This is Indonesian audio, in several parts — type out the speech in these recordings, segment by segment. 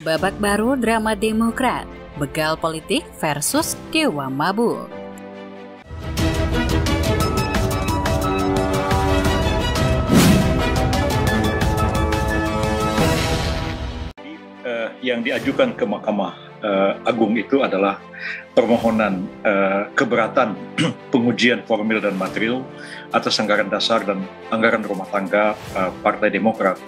Babak baru drama Demokrat, begal politik versus Dewa Mabuk. Yang diajukan ke Mahkamah Agung itu adalah permohonan keberatan pengujian formil dan material atas anggaran dasar dan anggaran rumah tangga Partai Demokrat.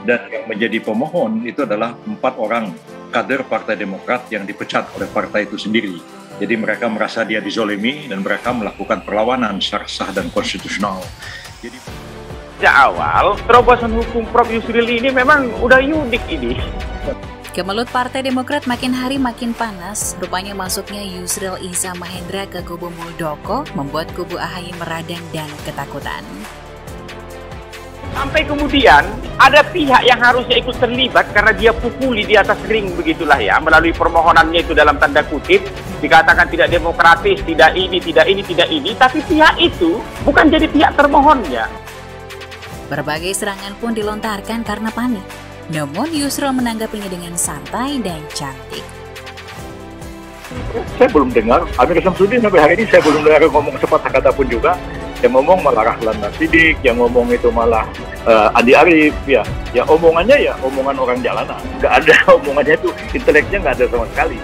Dan yang menjadi pemohon itu adalah 4 orang kader Partai Demokrat yang dipecat oleh partai itu sendiri. Jadi mereka merasa dia dizolimi dan mereka melakukan perlawanan secara sah dan konstitusional. Jadi sejak awal terobosan hukum Prof. Yusril ini memang udah unik ini. Kemelut Partai Demokrat makin hari makin panas. Rupanya masuknya Yusril Iza Mahendra ke kubu Muldoko membuat kubu AHY meradang dan ketakutan. Sampai kemudian ada pihak yang harusnya ikut terlibat karena dia pukuli di atas ring begitulah ya, melalui permohonannya itu dalam tanda kutip dikatakan tidak demokratis, tidak ini, tapi pihak itu bukan jadi pihak termohonnya. Berbagai serangan pun dilontarkan karena panik. Namun Yusril menanggapinya dengan santai dan cantik. Saya belum dengar, Amir Syamsuddin sampai hari ini saya belum dengar ngomong sepatah kata pun juga. Yang ngomong malah Rahlan Nasidik, yang ngomong itu malah Andi Arief, ya omongannya ya omongan orang jalanan. Nggak ada omongannya itu, inteleknya nggak ada sama sekali.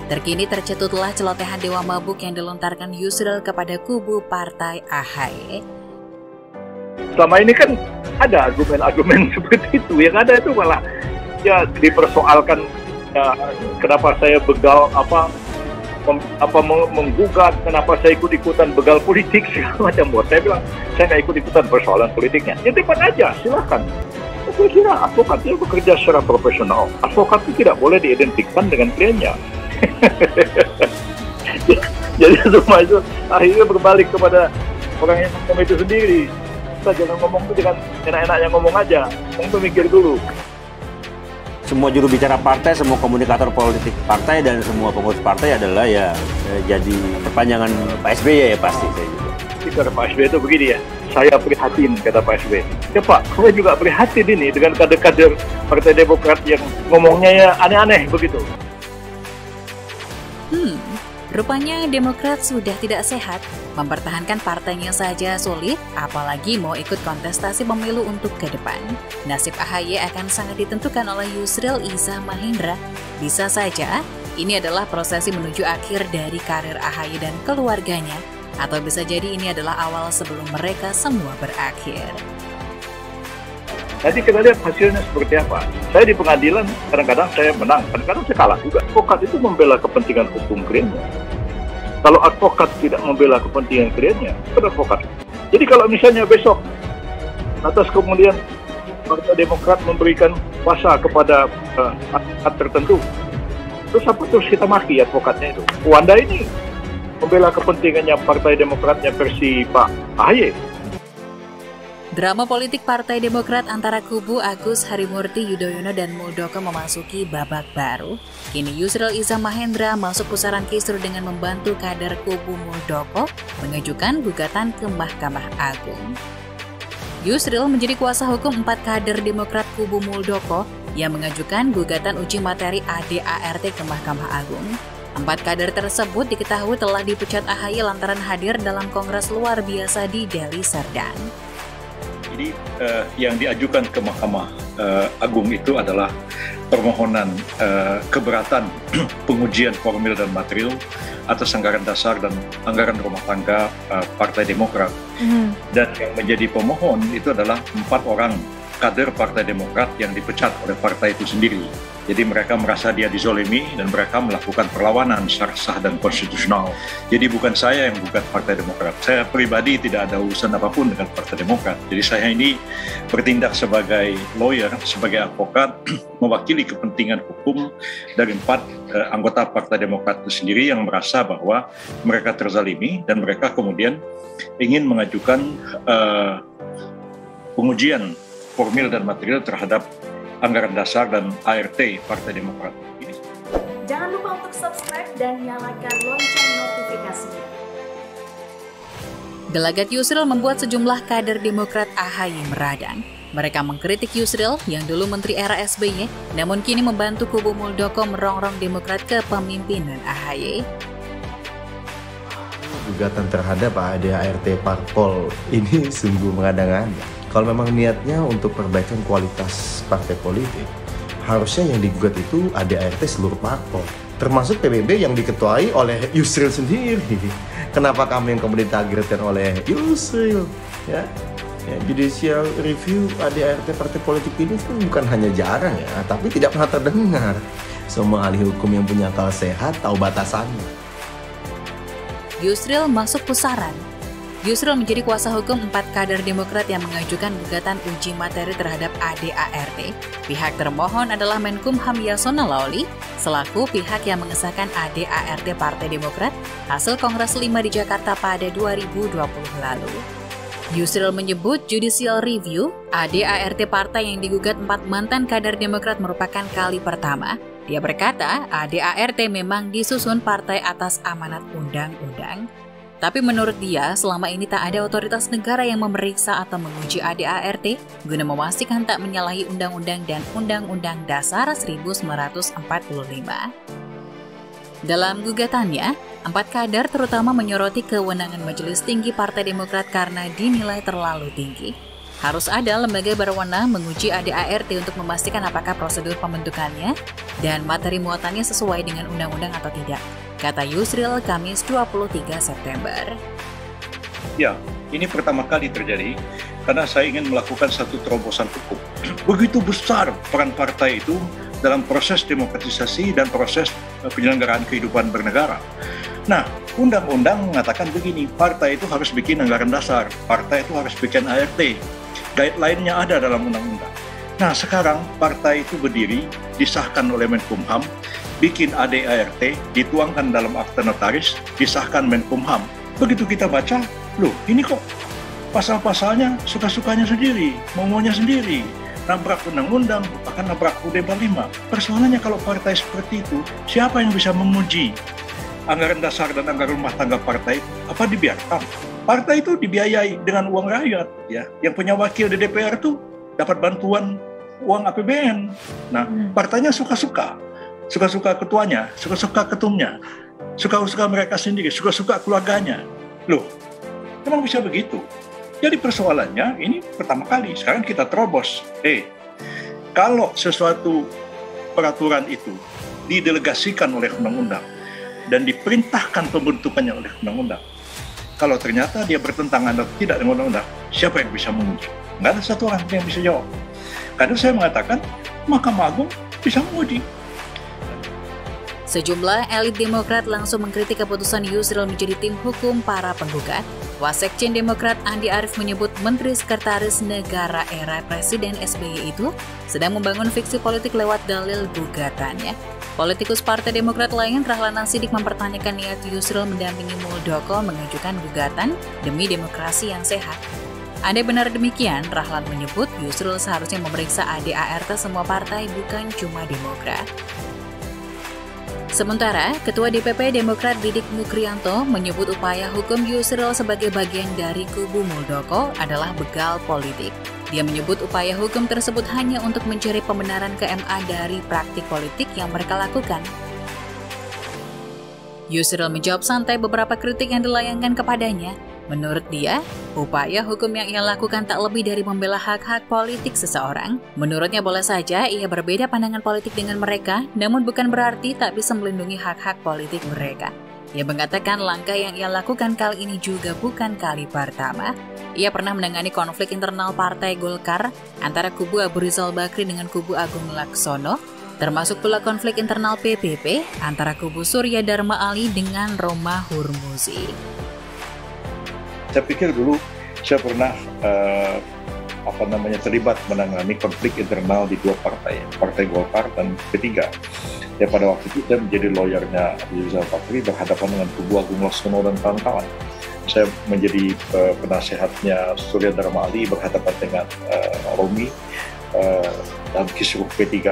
Terkini tercetutlah celotehan Dewa Mabuk yang dilontarkan Yusril kepada kubu Partai AHY. Selama ini kan ada argumen-argumen seperti itu, yang ada itu malah ya dipersoalkan ya, kenapa saya begal menggugat, kenapa saya ikut-ikutan begal politik segala macam. Buat saya bilang saya nggak ikut-ikutan persoalan politiknya, ya debat aja silahkan. Saya kira advokat itu bekerja secara profesional, advokat itu tidak boleh diidentikan dengan kliennya. Jadi semua itu akhirnya berbalik kepada orang yang ngomong itu sendiri. Kita jangan ngomong itu dengan enak-enaknya ngomong aja, ngomong mikir dulu. Semua juru bicara partai, semua komunikator politik partai dan semua pengurus partai adalah ya jadi perpanjangan Pak SBY ya pasti saya juga. Kata Pak SBY itu begini ya, saya prihatin kata Pak SBY. Ya Pak, saya juga prihatin ini dengan kader-kader Partai Demokrat yang ngomongnya ya aneh-aneh begitu. Rupanya Demokrat sudah tidak sehat, mempertahankan partainya saja sulit, apalagi mau ikut kontestasi pemilu untuk ke depan. Nasib AHY akan sangat ditentukan oleh Yusril Iza Mahendra. Bisa saja, ini adalah prosesi menuju akhir dari karir AHY dan keluarganya, atau bisa jadi ini adalah awal sebelum mereka semua berakhir. Nanti kita lihat hasilnya seperti apa. Saya di pengadilan kadang-kadang saya menang, kadang-kadang saya kalah juga. Advokat itu membela kepentingan hukum kliennya. Kalau advokat tidak membela kepentingan kliennya, itu advokat. Jadi kalau misalnya besok atas kemudian Partai Demokrat memberikan kuasa kepada advokat tertentu, terus apa terus kita maki advokatnya itu? Anda ini membela kepentingannya Partai Demokratnya versi Pak AHY. Drama politik Partai Demokrat antara kubu Agus Harimurti Yudhoyono dan Muldoko memasuki babak baru. Kini Yusril Iza Mahendra masuk pusaran kisru dengan membantu kader kubu Muldoko mengajukan gugatan ke Mahkamah Agung. Yusril menjadi kuasa hukum 4 kader Demokrat kubu Muldoko yang mengajukan gugatan uji materi ADART ke Mahkamah Agung. 4 kader tersebut diketahui telah dipecat AHY lantaran hadir dalam kongres luar biasa di Deli Serdang. Jadi yang diajukan ke Mahkamah Agung itu adalah permohonan keberatan pengujian formil dan material atas anggaran dasar dan anggaran rumah tangga Partai Demokrat. Dan yang menjadi pemohon itu adalah 4 orang kader Partai Demokrat yang dipecat oleh partai itu sendiri. Jadi mereka merasa dia dizolimi dan mereka melakukan perlawanan secara sah dan konstitusional. Jadi bukan saya yang gugat Partai Demokrat. Saya pribadi tidak ada urusan apapun dengan Partai Demokrat. Jadi saya ini bertindak sebagai lawyer, sebagai advokat, mewakili kepentingan hukum dari 4 anggota Partai Demokrat itu sendiri yang merasa bahwa mereka terzalimi dan mereka kemudian ingin mengajukan pengujian formil dan material terhadap anggaran dasar dan ART Partai Demokrat. Jangan lupa untuk subscribe dan nyalakan lonceng notifikasinya. Gelagat Yusril membuat sejumlah kader Demokrat AHY meradang. Mereka mengkritik Yusril yang dulu Menteri era SBY, namun kini membantu kubu Muldoko merongrong Demokrat ke pemimpinan AHY. Gugatan terhadap ADART Parpol ini sungguh mengada-ngada. Kalau memang niatnya untuk perbaikan kualitas partai politik, harusnya yang digugat itu ADART seluruh parpol, termasuk PBB yang diketuai oleh Yusril sendiri. Kenapa kami yang kemudian ditargetkan oleh Yusril? Ya, judicial review ADART partai politik ini bukan hanya jarang ya, tapi tidak pernah terdengar. Semua ahli hukum yang punya akal sehat tahu batasannya. Yusril masuk pusaran. Yusril menjadi kuasa hukum 4 kader Demokrat yang mengajukan gugatan uji materi terhadap ADART. Pihak termohon adalah Menkumham Yasona Lawli, selaku pihak yang mengesahkan ADART Partai Demokrat hasil Kongres 5 di Jakarta pada 2020 lalu. Yusril menyebut judicial review ADART partai yang digugat 4 mantan kader Demokrat merupakan kali pertama. Dia berkata ADART memang disusun partai atas amanat undang-undang. Tapi menurut dia, selama ini tak ada otoritas negara yang memeriksa atau menguji ADART guna memastikan tak menyalahi Undang-Undang dan Undang-Undang Dasar 1945. Dalam gugatannya, 4 kader terutama menyoroti kewenangan Majelis Tinggi Partai Demokrat karena dinilai terlalu tinggi. Harus ada lembaga berwenang menguji ADART untuk memastikan apakah prosedur pembentukannya dan materi muatannya sesuai dengan undang-undang atau tidak, kata Yusril Kamis 23 September. Ya, ini pertama kali terjadi karena saya ingin melakukan satu terobosan hukum. Begitu besar peran partai itu dalam proses demokratisasi dan proses penyelenggaraan kehidupan bernegara. Nah, undang-undang mengatakan begini, partai itu harus bikin anggaran dasar, partai itu harus bikin ART. Guideline-nya ada dalam undang-undang. Nah, sekarang partai itu berdiri, disahkan oleh Menkumham, bikin ADART, dituangkan dalam akta notaris, disahkan Menkumham. Begitu kita baca, loh ini kok pasal-pasalnya suka-sukanya sendiri, maunya sendiri, nabrak undang-undang, bahkan nabrak UUD 45. Persoalannya kalau partai seperti itu, siapa yang bisa menguji anggaran dasar dan anggaran rumah tangga partai? Apa dibiarkan? Partai itu dibiayai dengan uang rakyat, ya. Yang punya wakil di DPR itu dapat bantuan uang APBN. Nah, partainya suka-suka ketuanya, suka-suka ketumnya, suka-suka mereka sendiri, suka-suka keluarganya. Loh, memang bisa begitu? Jadi persoalannya ini pertama kali, sekarang kita terobos. Kalau sesuatu peraturan itu didelegasikan oleh undang-undang dan diperintahkan pembentukannya oleh undang-undang, kalau ternyata dia bertentangan atau tidak dengan undang-undang, siapa yang bisa menguji? Nggak ada satu orang yang bisa jawab. Karena saya mengatakan, Mahkamah Agung bisa menguji. Sejumlah elit Demokrat langsung mengkritik keputusan Yusril menjadi tim hukum para penggugat. Wasekjen Demokrat Andi Arief menyebut Menteri Sekretaris Negara era Presiden SBY itu sedang membangun fiksi politik lewat dalil gugatannya. Politikus Partai Demokrat lain, Rahlan Nasidik, mempertanyakan niat Yusril mendampingi Muldoko mengajukan gugatan demi demokrasi yang sehat. Andai benar demikian, Rahlan menyebut Yusril seharusnya memeriksa ADART semua partai, bukan cuma Demokrat. Sementara, Ketua DPP Demokrat Didik Mukrianto menyebut upaya hukum Yusril sebagai bagian dari kubu Muldoko adalah begal politik. Dia menyebut upaya hukum tersebut hanya untuk mencari pembenaran ke MA dari praktik politik yang mereka lakukan. Yusril menjawab santai beberapa kritik yang dilayangkan kepadanya. Menurut dia, upaya hukum yang ia lakukan tak lebih dari membela hak-hak politik seseorang. Menurutnya boleh saja ia berbeda pandangan politik dengan mereka, namun bukan berarti tak bisa melindungi hak-hak politik mereka. Ia mengatakan langkah yang ia lakukan kali ini juga bukan kali pertama. Ia pernah menangani konflik internal Partai Golkar antara kubu Abu Rizal Bakri dengan kubu Agung Laksono, termasuk pula konflik internal PPP antara kubu Surya Dharma Ali dengan Roma Hurmuzi. Saya pikir dulu saya pernah terlibat menangani konflik internal di dua partai, Partai Golkar dan P3. Ya, pada waktu itu saya menjadi lawyernya Abu Rizal Bakri berhadapan dengan kubu Agung Laksono dan kawan-kawan. Saya menjadi penasehatnya Surya Dharma Ali berhadapan dengan Romi dan kisruh P3.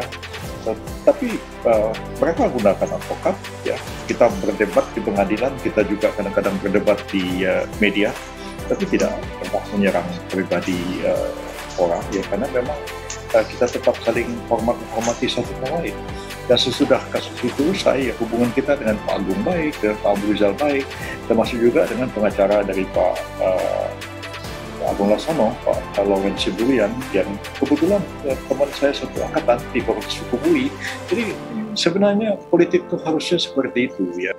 Tapi mereka gunakan advokat, ya. Kita berdebat di pengadilan, kita juga kadang-kadang berdebat di media, tapi tidak pernah menyerang pribadi orang ya, karena memang kita tetap saling menghormati satu sama lain. Dan sesudah kasus itu selesai, ya hubungan kita dengan Pak Agung baik, dengan Pak Abu Rizal baik, termasuk juga dengan pengacara dari Pak Agung Laksono, Pak Lawrence Siburian, yang kebetulan teman saya satu angkatan di Fakultas Hukum UI. Jadi sebenarnya politik itu harusnya seperti itu ya.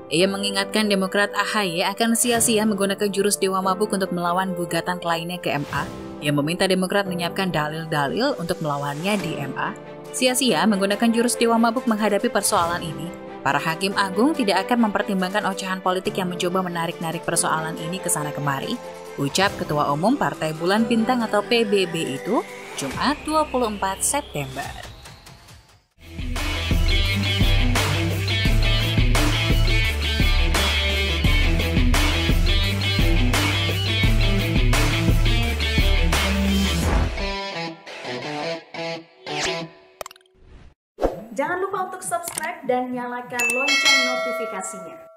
Ia mengingatkan Demokrat AHY akan sia-sia menggunakan jurus Dewa Mabuk untuk melawan gugatan kliennya ke MA, yang meminta Demokrat menyiapkan dalil-dalil untuk melawannya di MA. Sia-sia menggunakan jurus Dewa Mabuk menghadapi persoalan ini. Para hakim agung tidak akan mempertimbangkan ocehan politik yang mencoba menarik-narik persoalan ini ke sana kemari, ucap Ketua Umum Partai Bulan Bintang atau PBB itu, Jumat 24 September. Jangan lupa untuk subscribe dan nyalakan lonceng notifikasinya.